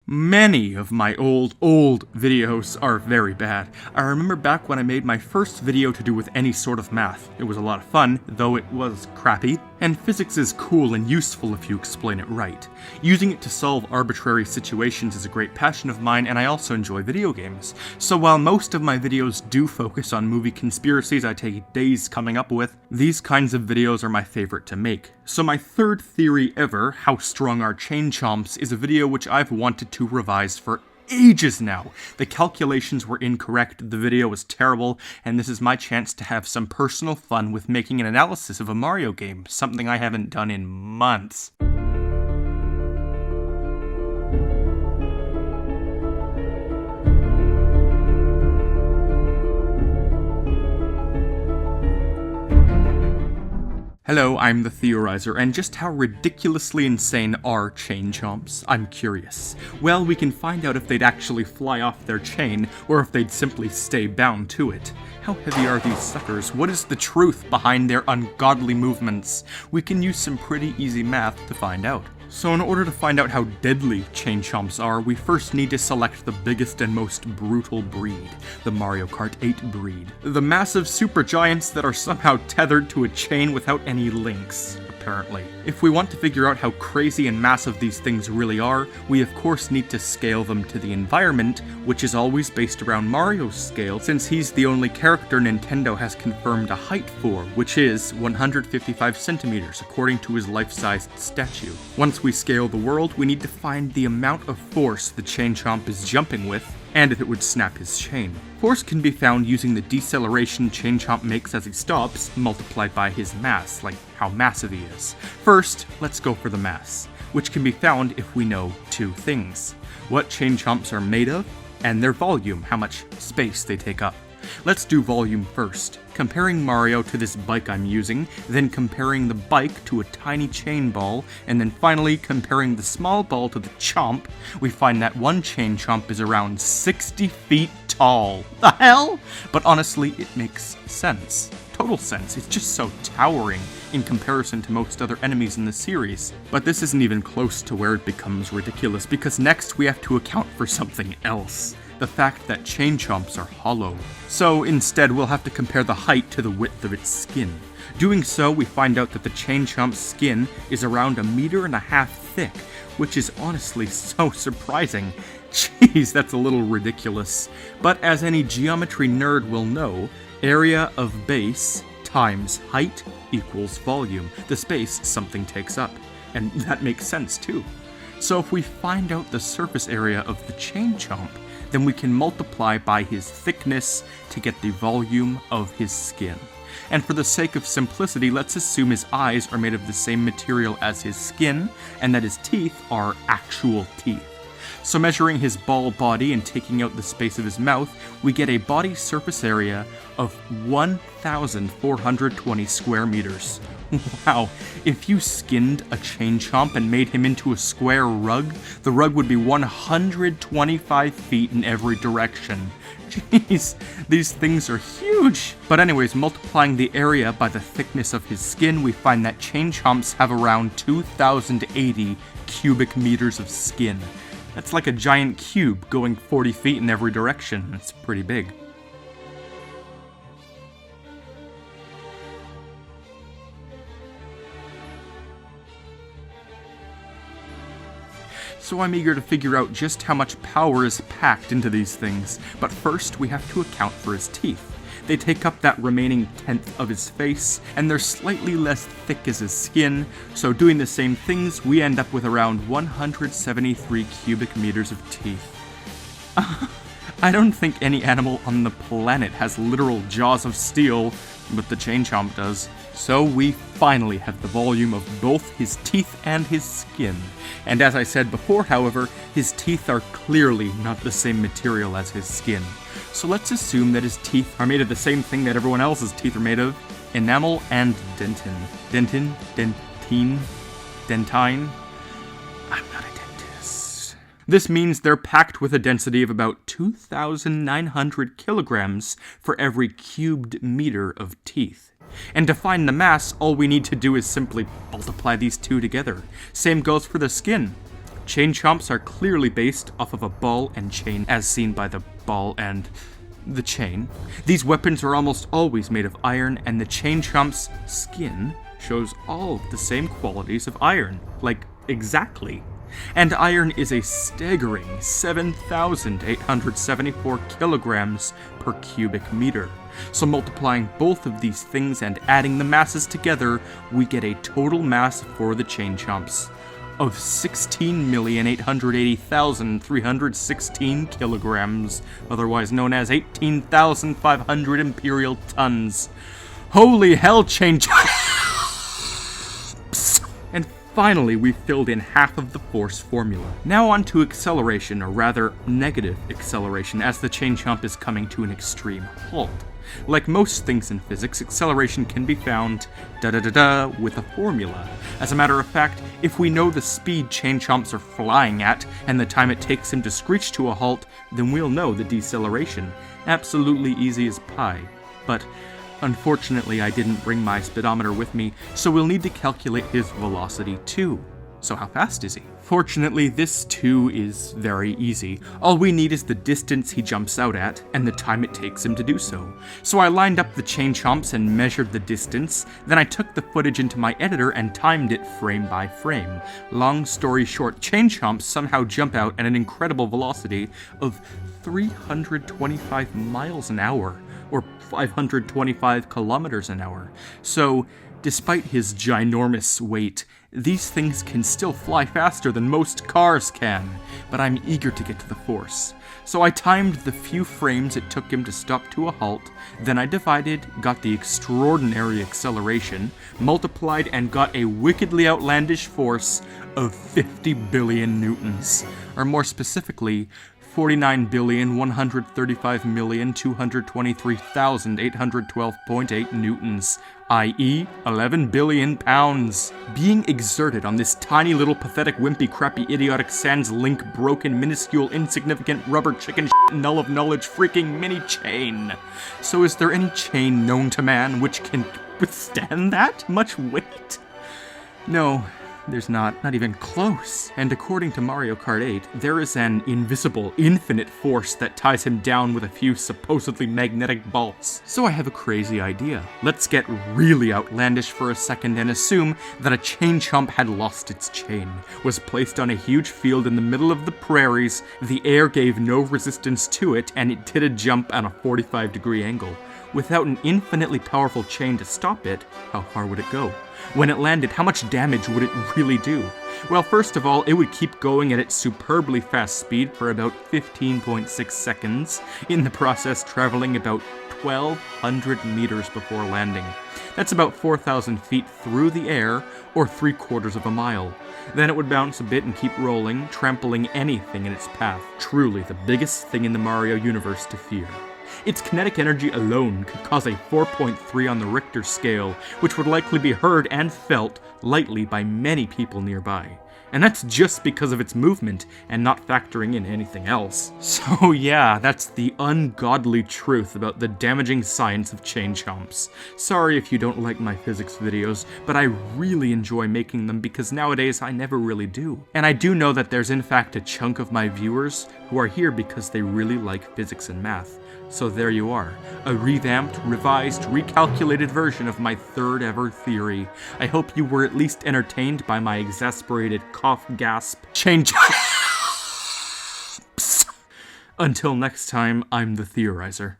Many of my old videos are very bad. I remember back when I made my first video to do with any sort of math. It was a lot of fun, though it was crappy, and physics is cool and useful if you explain it right. Using it to solve arbitrary situations is a great passion of mine, and I also enjoy video games. So while most of my videos do focus on movie conspiracies I take days coming up with, these kinds of videos are my favorite to make. So my third theory ever, how strong are chain chomps, is a video which I've wanted to revise for ages now. The calculations were incorrect, the video was terrible, and this is my chance to have some personal fun with making an analysis of a Mario game, something I haven't done in months. Hello, I'm the Theorizer, and just how ridiculously insane are chain chomps? I'm curious. Well, we can find out if they'd actually fly off their chain, or if they'd simply stay bound to it. How heavy are these suckers? What is the truth behind their ungodly movements? We can use some pretty easy math to find out. So in order to find out how deadly chain chomps are, we first need to select the biggest and most brutal breed, the Mario Kart 8 breed. The massive supergiants that are somehow tethered to a chain without any links, apparently. If we want to figure out how crazy and massive these things really are, we of course need to scale them to the environment, which is always based around Mario's scale, since he's the only character Nintendo has confirmed a height for, which is 155 centimeters, according to his life-sized statue. Once we scale the world, we need to find the amount of force the chain chomp is jumping with, and if it would snap his chain. Force can be found using the deceleration chain chomp makes as he stops, multiplied by his mass, like how massive he is. First, let's go for the mass, which can be found if we know two things: what chain chomps are made of, and their volume, how much space they take up. Let's do volume first, comparing Mario to this bike I'm using, then comparing the bike to a tiny chain ball, and then finally comparing the small ball to the chomp. We find that one chain chomp is around 60 feet tall. The hell? But honestly, it makes sense. Total sense. It's just so towering in comparison to most other enemies in the series. But this isn't even close to where it becomes ridiculous, because next we have to account for something else: the fact that chain chomps are hollow. So instead, we'll have to compare the height to the width of its skin. Doing so, we find out that the chain chomp's skin is around 1.5 meters thick, which is honestly so surprising. Jeez, that's a little ridiculous. But as any geometry nerd will know, area of base times height equals volume. The space something takes up. And that makes sense too. So if we find out the surface area of the chain chomp, then we can multiply by his thickness to get the volume of his skin. And for the sake of simplicity, let's assume his eyes are made of the same material as his skin, and that his teeth are actual teeth. So measuring his ball body and taking out the space of his mouth, we get a body surface area of 1,420 square meters. Wow, if you skinned a chain chomp and made him into a square rug, the rug would be 125 feet in every direction. Jeez, these things are huge! But anyways, multiplying the area by the thickness of his skin, we find that chain chomps have around 2,080 cubic meters of skin. That's like a giant cube going 40 feet in every direction. That's pretty big. So I'm eager to figure out just how much power is packed into these things, but first we have to account for his teeth. They take up that remaining tenth of his face, and they're slightly less thick as his skin, so doing the same things, we end up with around 173 cubic meters of teeth. I don't think any animal on the planet has literal jaws of steel, but the chain chomp does. So we finally have the volume of both his teeth and his skin. And as I said before, however, his teeth are clearly not the same material as his skin. So let's assume that his teeth are made of the same thing that everyone else's teeth are made of: enamel and dentin. Dentin? Dentin? Dentine? I'm not a dentist. This means they're packed with a density of about 2,900 kilograms for every cubed meter of teeth. And to find the mass, all we need to do is simply multiply these two together. Same goes for the skin. Chain chomps are clearly based off of a ball and chain, as seen by the ball and the chain. These weapons are almost always made of iron, and the chain chomp's skin shows all of the same qualities of iron. Like, exactly. And iron is a staggering 7,874 kilograms per cubic meter. So multiplying both of these things and adding the masses together, we get a total mass for the chain chomps of 16,880,316 kilograms, otherwise known as 18,500 imperial tons. Holy hell, chain chomps! And finally, we filled in half of the force formula. Now on to acceleration, or rather, negative acceleration, as the chain chomp is coming to an extreme halt. Like most things in physics, acceleration can be found with a formula. As a matter of fact, if we know the speed chain chomps are flying at, and the time it takes him to screech to a halt, then we'll know the deceleration. Absolutely easy as pie. But unfortunately, I didn't bring my speedometer with me, so we'll need to calculate his velocity too. So how fast is he? Fortunately, this too is very easy. All we need is the distance he jumps out at, and the time it takes him to do so. So I lined up the chain chomps and measured the distance, then I took the footage into my editor and timed it frame by frame. Long story short, chain chomps somehow jump out at an incredible velocity of 325 miles an hour, or 525 kilometers an hour. So, despite his ginormous weight, these things can still fly faster than most cars can, but I'm eager to get to the force. So I timed the few frames it took him to stop to a halt, then I divided, got the extraordinary acceleration, multiplied, and got a wickedly outlandish force of 50 billion newtons, or more specifically, 49,135,223,812.8 newtons, i.e. 11 billion pounds, being exerted on this tiny little pathetic wimpy crappy idiotic sans link broken minuscule insignificant rubber chicken null of knowledge freaking mini chain. So is there any chain known to man which can withstand that much weight? No. There's not even close. And according to Mario Kart 8, there is an invisible, infinite force that ties him down with a few supposedly magnetic bolts. So I have a crazy idea. Let's get really outlandish for a second and assume that a chain chomp had lost its chain, was placed on a huge field in the middle of the prairies, the air gave no resistance to it, and it did a jump at a 45-degree angle. Without an infinitely powerful chain to stop it, how far would it go? When it landed, how much damage would it really do? Well, first of all, it would keep going at its superbly fast speed for about 15.6 seconds, in the process traveling about 1,200 meters before landing. That's about 4,000 feet through the air, or 3/4 of a mile. Then it would bounce a bit and keep rolling, trampling anything in its path. Truly the biggest thing in the Mario universe to fear. Its kinetic energy alone could cause a 4.3 on the Richter scale, which would likely be heard and felt lightly by many people nearby. And that's just because of its movement, and not factoring in anything else. So yeah, that's the ungodly truth about the damaging science of chain chomps. Sorry if you don't like my physics videos, but I really enjoy making them because nowadays I never really do. And I do know that there's in fact a chunk of my viewers who are here because they really like physics and math. So there you are, a revamped, revised, recalculated version of my third ever theory. I hope you were at least entertained by my exasperated cough gasp chain chomps. Until next time, I'm the Theorizer.